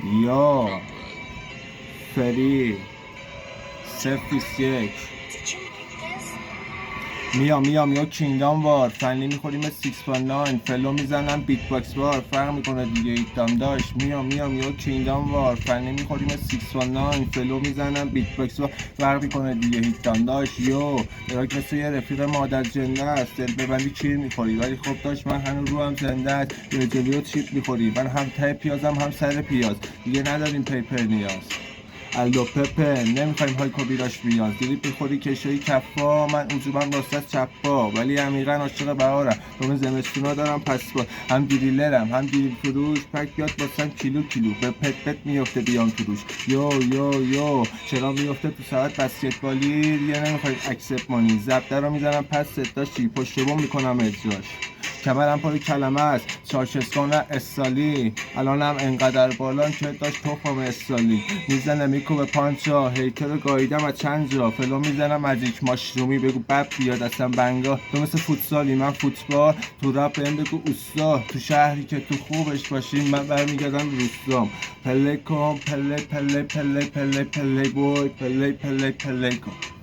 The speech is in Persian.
یا فری 021 میام یا کینگدام وار فنلی میخوریم 6.9 فلو میزنم بیت باکس وار فرق میکنه دیگه ایتام داشت میام یا کینگدام وار فنلی میخوریم 6.9 فلو میزنم بیت باکس وار فرق میکنه دیگه ایتام داشت یو دراک مثل یه رفیق مادر جنده است دل ببندی کیر میخوری ولی خب داشت من هنوز رو هم زنده است یه جلوی چیپ میخوری من هم ته پیازم هم سر پیاز دیگه نداریم پیپر نیاز الو پپه نمیخوایم های کوبیراش بیان دیدی میخوری کشوی کفا من اوجوبم راست چپا ولی عمیقا عاشق بهارم دوم زمستونا دارم پس با هم دیریلرم هم دیریل فروش پک بیاد باسم کیلو به پت میفته بیام تو روش یو چرا میفته تو ساعت بسکتبالی دیگه نمیخوایم اکسپت مانی زبده رو میزنم پس داشتی پشت بوم میکنم اجراش کمرم پای کلمه است چارچسکان استالی الانم انقدر بالان که داشت تخم استالی میزنه میکوبه پانچا هیتر گاییدم از چند جا فلو میزنم مجیک ماشرومی بگو بب بیاد اصلا بنگا تو مثل فوتسالی من فوتبال تو رپ بهم بگو اوستا تو شهری که تو خوبش باشی من برمیگردم روستام پله کن پله بوی پله کن